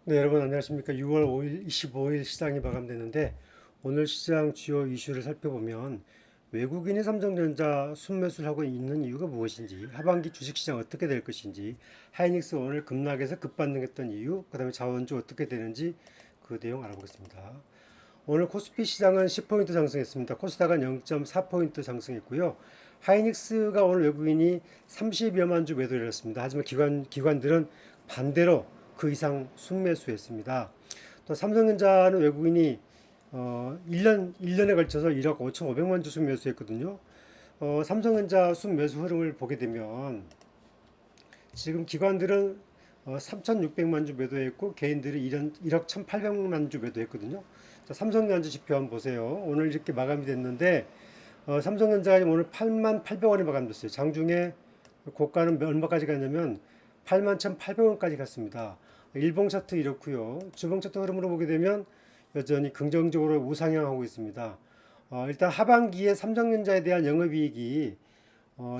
네, 여러분 안녕하십니까. 6월 5일, 25일 시장이 마감됐는데 오늘 시장 주요 이슈를 살펴보면 외국인이 삼성전자 순매수를 하고 있는 이유가 무엇인지, 하반기 주식시장 어떻게 될 것인지, 하이닉스 오늘 급락해서 급반등했던 이유, 그다음에 자원주 어떻게 되는지 그 내용 알아보겠습니다. 오늘 코스피 시장은 10포인트 상승했습니다. 코스닥은 0.4포인트 상승했고요. 하이닉스가 오늘 외국인이 30여만 주 매도를 했습니다. 하지만 기관들은 반대로 그 이상 순매수했습니다. 또 삼성전자는 외국인이 1년에 걸쳐서 1억 5,500만 주 순매수했거든요. 삼성전자 순매수 흐름을 보게 되면 지금 기관들은 3,600만 주 매도했고 개인들이 1억 1,800만 주 매도했거든요. 자, 삼성전자 지표 한번 보세요. 오늘 이렇게 마감이 됐는데 삼성전자가 오늘 8만 800원에 마감됐어요. 장중에 고가는 얼마까지 갔냐면 8만 1,800원까지 갔습니다. 일봉 차트 이렇고요. 주봉 차트 흐름으로 보게 되면 여전히 긍정적으로 우상향하고 있습니다. 일단 하반기에 삼성전자에 대한 영업이익이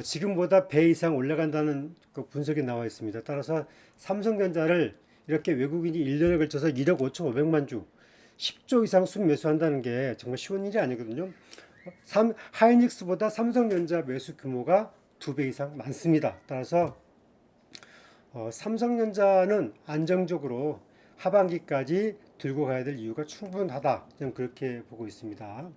지금보다 배 이상 올라간다는 그 분석이 나와 있습니다. 따라서 삼성전자를 이렇게 외국인이 1년에 걸쳐서 1억 5,500만 주, 10조 이상 순매수한다는 게 정말 쉬운 일이 아니거든요. 하이닉스보다 삼성전자 매수 규모가 2배 이상 많습니다. 따라서 삼성전자는 안정적으로 하반기까지 들고 가야 될 이유가 충분하다. 저는 그렇게 보고 있습니다.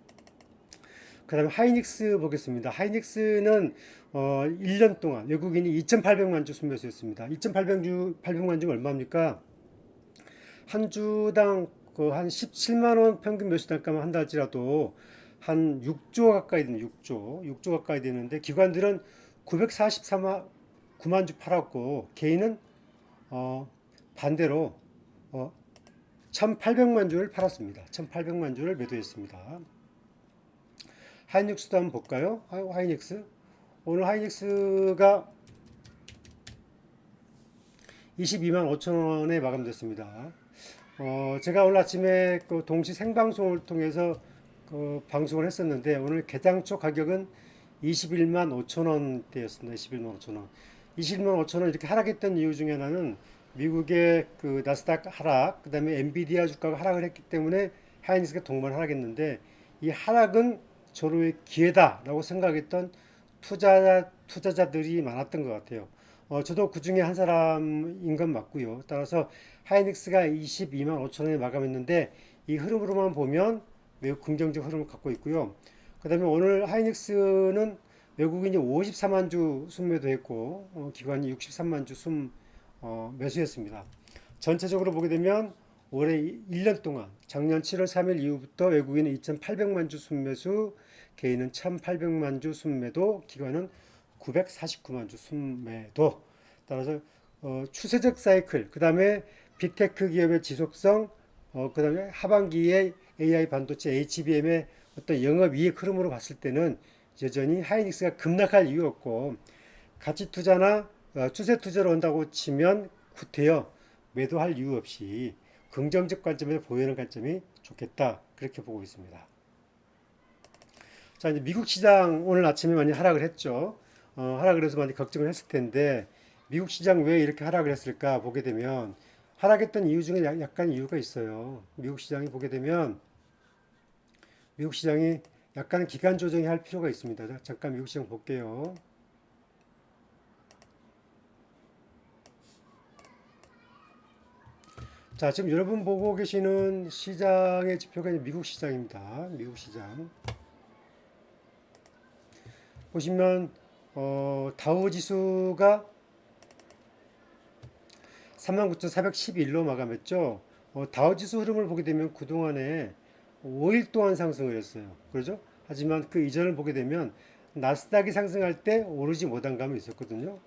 그 다음에 하이닉스 보겠습니다. 하이닉스는 1년 동안 외국인이 2,800만 주 순매수했습니다. 2,800만 주가 얼마입니까? 한 주당 한 17만 원 평균 매수 단가만 한다 할지라도 한 6조 가까이 되는 6조 가까이 되는데 기관들은 944만 9만 주 팔았고 개인은 반대로 1,800만 주를 팔았습니다. 1,800만 주를 매도했습니다. 하이닉스도 한번 볼까요? 하이닉스 오늘 하이닉스가 22만 5천 원에 마감됐습니다. 제가 오늘 아침에 그 동시 생방송을 통해서 방송을 했었는데 오늘 개장초 가격은 21만 5천 원대였습니다. 21만 5천 원. 21만 5천 원 이렇게 하락했던 이유 중에 하나는 미국의 그 나스닥 하락, 그다음에 엔비디아 주가가 하락을 했기 때문에 하이닉스가 동반 하락했는데 이 하락은 저로의 기회다라고 생각했던 투자자들이 많았던 것 같아요. 저도 그 중에 한 사람인 건 맞고요. 따라서 하이닉스가 22만 5천 원에 마감했는데 이 흐름으로만 보면 매우 긍정적 흐름을 갖고 있고요. 그 다음에 오늘 하이닉스는 외국인이 54만 주 순매도했고 기관이 63만 주 매수했습니다. 전체적으로 보게 되면 올해 1년 동안 작년 7월 3일 이후부터 외국인은 2,800만 주 순매수, 개인은 1,800만 주 순매도, 기관은 949만 주 순매도. 따라서 추세적 사이클, 그 다음에 빅테크 기업의 지속성, 그 다음에 하반기에 AI 반도체 HBM의 어떤 영업이익 흐름으로 봤을 때는 여전히 하이닉스가 급락할 이유 없고 가치 투자나 추세 투자로 온다고 치면 구태여 매도할 이유 없이 긍정적 관점에서 보이는 관점이 좋겠다 그렇게 보고 있습니다. 자 이제 미국 시장 오늘 아침에 많이 하락을 했죠. 하락을 해서 많이 걱정을 했을 텐데 미국 시장 왜 이렇게 하락을 했을까 보게 되면 하락했던 이유 중에 약간 이유가 있어요. 미국 시장이 보게 되면 미국 시장이 약간 기간 조정이 할 필요가 있습니다. 잠깐 미국 시장 볼게요. 자, 지금 여러분 보고 계시는 시장의 지표가 미국 시장입니다. 미국 시장. 보시면 다우 지수가 39,411로 마감했죠. 다우 지수 흐름을 보게 되면 그동안에 5일 동안 상승을 했어요. 그렇죠? 하지만 그 이전을 보게 되면 나스닥이 상승할 때 오르지 못한 감이 있었거든요.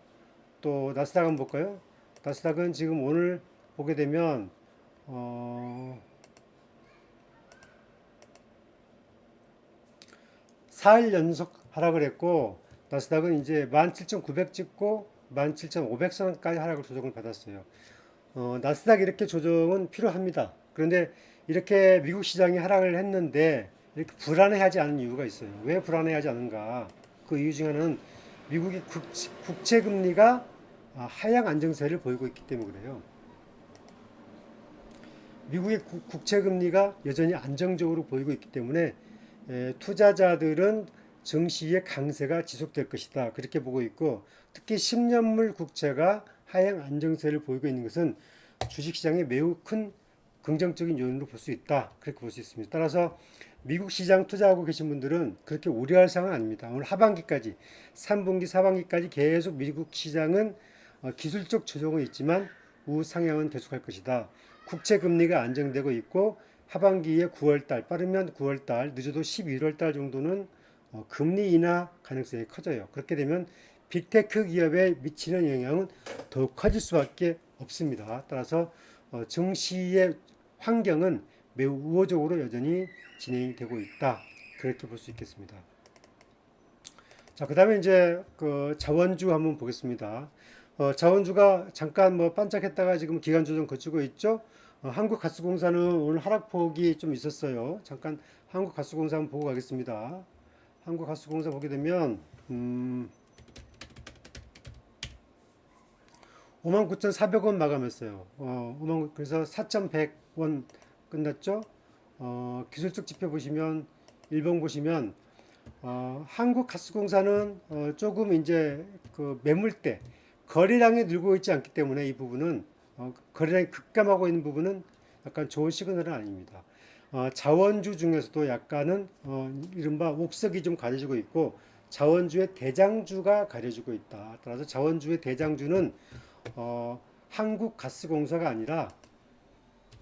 또 나스닥 한번 볼까요? 나스닥은 지금 오늘 보게 되면 4일 연속 하락을 했고 나스닥은 이제 17,900 찍고 17,500선까지 하락을 조정을 받았어요. 나스닥 이렇게 조정은 필요합니다. 그런데 이렇게 미국 시장이 하락을 했는데 이렇게 불안해하지 않은 이유가 있어요. 왜 불안해하지 않은가? 그 이유 중 하나는 미국의 국채 금리가 하향 안정세를 보이고 있기 때문에 그래요. 미국의 국채 금리가 여전히 안정적으로 보이고 있기 때문에 투자자들은 증시의 강세가 지속될 것이다. 그렇게 보고 있고 특히 10년물 국채가 하향 안정세를 보이고 있는 것은 주식시장에 매우 큰 긍정적인 요인으로 볼 수 있다. 그렇게 볼 수 있습니다. 따라서 미국 시장 투자하고 계신 분들은 그렇게 우려할 상황은 아닙니다. 오늘 하반기까지 3분기, 4분기까지 계속 미국 시장은 기술적 조정은 있지만 우상향은 계속할 것이다. 국채 금리가 안정되고 있고 하반기에 9월달 빠르면 9월달 늦어도 11월달 정도는 금리 인하 가능성이 커져요. 그렇게 되면 빅테크 기업에 미치는 영향은 더욱 커질 수밖에 없습니다. 따라서 증시의 환경은 매우 우호적으로 여전히 진행이 되고 있다. 그렇게 볼 수 있겠습니다. 자, 그다음에 이제 그 자원주 한번 보겠습니다. 자원주가 잠깐 뭐 반짝했다가 지금 기간 조정 거치고 있죠. 한국가스공사는 오늘 하락폭이 좀 있었어요. 잠깐 한국가스공사 한번 보고 가겠습니다. 한국가스공사 보게 되면 59,400원 마감했어요. 그래서 4,100원 끝났죠. 기술적 지표 보시면 일봉 보시면 한국가스공사는 조금 이제 그 매물대 거래량이 늘고 있지 않기 때문에 이 부분은 거래량이 급감하고 있는 부분은 약간 좋은 시그널은 아닙니다. 자원주 중에서도 약간은 이른바 옥석이 좀 가려지고 있고 자원주의 대장주가 가려지고 있다. 따라서 자원주의 대장주는 한국가스공사가 아니라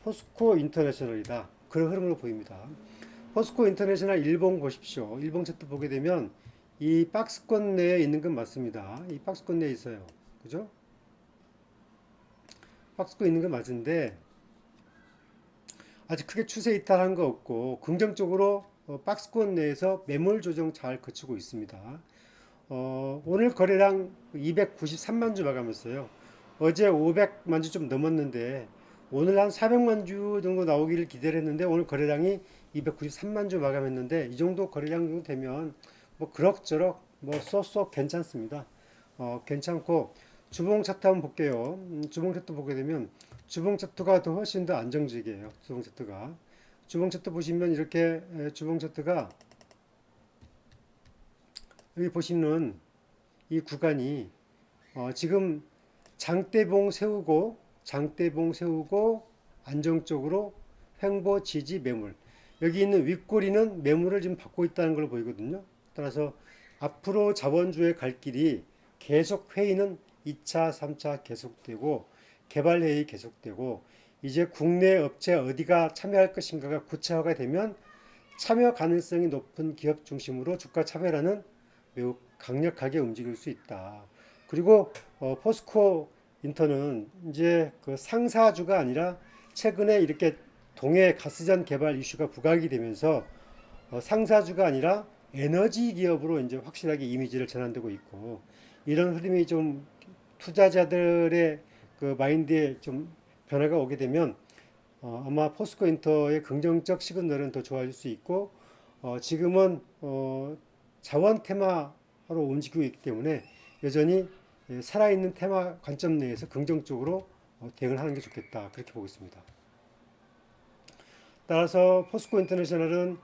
포스코 인터내셔널이다. 그런 흐름으로 보입니다. 포스코 인터내셔널 일봉 보십시오. 일봉 차트 보게 되면 이 박스권 내에 있는 건 맞습니다. 이 박스권 내에 있어요. 그죠? 박스권 있는 건 맞은데 아직 크게 추세 이탈한 거 없고 긍정적으로 박스권 내에서 매물 조정 잘 거치고 있습니다. 오늘 거래량 293만 주 마감했어요. 어제 500만 주 좀 넘었는데 오늘 한 400만 주 정도 나오기를 기대를 했는데 오늘 거래량이 293만 주 마감했는데 이 정도 거래량 정도 되면 뭐 그럭저럭 뭐 쏙쏙 괜찮습니다. 괜찮고 주봉 차트 한번 볼게요. 주봉 차트 보게 되면 주봉 차트가 더 훨씬 더 안정적이에요. 주봉 차트가 주봉 차트 보시면 이렇게 주봉 차트가 여기 보시는 이 구간이 지금 장대봉 세우고 안정적으로 횡보 지지 매물 여기 있는 윗꼬리는 매물을 지금 받고 있다는 걸 보이거든요. 따라서 앞으로 자본주의 갈 길이 계속 회의는 2차, 3차 계속되고 개발 회의 계속되고 이제 국내 업체 어디가 참여할 것인가가 구체화가 되면 참여 가능성이 높은 기업 중심으로 주가 차별화는 매우 강력하게 움직일 수 있다. 그리고 포스코 인터는 이제 그 상사주가 아니라 최근에 이렇게 동해 가스전 개발 이슈가 부각이 되면서 상사주가 아니라 에너지 기업으로 이제 확실하게 이미지를 전환되고 있고 이런 흐름이 좀 투자자들의 그 마인드에 좀 변화가 오게 되면 아마 포스코 인터의 긍정적 시그널은 더 좋아질 수 있고 지금은 자원 테마로 움직이고 있기 때문에 여전히 살아있는 테마 관점 내에서 긍정적으로 대응을 하는 게 좋겠다 그렇게 보고 있습니다. 따라서 포스코 인터내셔널은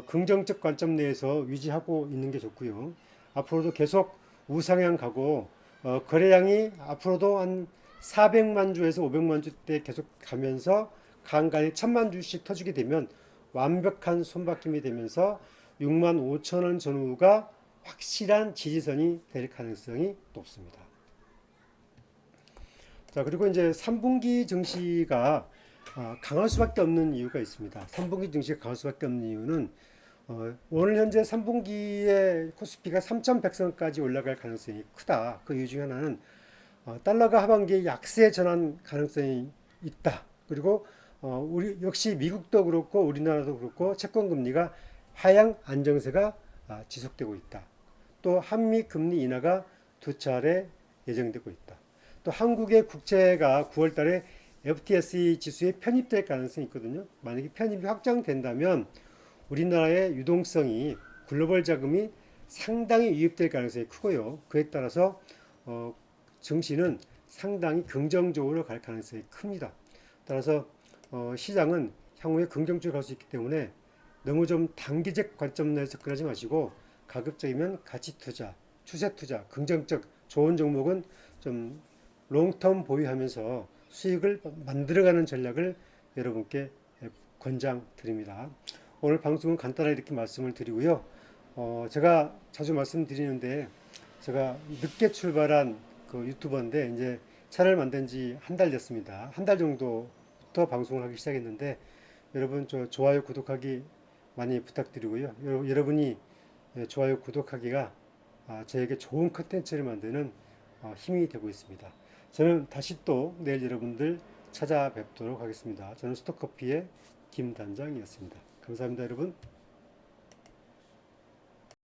긍정적 관점 내에서 유지하고 있는 게 좋고요. 앞으로도 계속 우상향 가고 거래량이 앞으로도 한 400만 주에서 500만 주대 계속 가면서 간간히 1000만 주씩 터지게 되면 완벽한 손바뀜이 되면서 6만 5천 원 전후가 확실한 지지선이 될 가능성이 높습니다. 자, 그리고 이제 3분기 증시가 강할 수밖에 없는 이유가 있습니다. 3분기 증시가 강할 수밖에 없는 이유는 오늘 현재 3분기에 코스피가 3,100선까지 올라갈 가능성이 크다. 그 이유 중에 하나는 달러가 하반기에 약세 전환 가능성이 있다. 그리고 우리 역시 미국도 그렇고 우리나라도 그렇고 채권 금리가 하향 안정세가 지속되고 있다. 또 한미 금리 인하가 두 차례 예정되고 있다. 또 한국의 국채가 9월 달에 FTSE 지수에 편입될 가능성이 있거든요. 만약에 편입이 확정된다면 우리나라의 유동성이 글로벌 자금이 상당히 유입될 가능성이 크고요. 그에 따라서 증시는 상당히 긍정적으로 갈 가능성이 큽니다. 따라서 시장은 향후에 긍정적으로 갈 수 있기 때문에 너무 좀 단기적 관점 내에 접근하지 마시고 가급적이면 가치 투자, 추세 투자, 긍정적 좋은 종목은 좀 롱텀 보유하면서 수익을 만들어가는 전략을 여러분께 권장드립니다. 오늘 방송은 간단하게 이렇게 말씀을 드리고요. 제가 자주 말씀드리는데 제가 늦게 출발한 그 유튜버인데 이제 채널 만든 지 한 달 됐습니다. 한 달 정도부터 방송을 하기 시작했는데 여러분 저 좋아요 구독하기 많이 부탁드리고요. 여러분이 좋아요 구독하기가 저에게 좋은 컨텐츠를 만드는 힘이 되고 있습니다. 저는 다시 또 내일 여러분들 찾아뵙도록 하겠습니다. 저는 스톡커피의 김 단장이었습니다. 감사합니다, 여러분.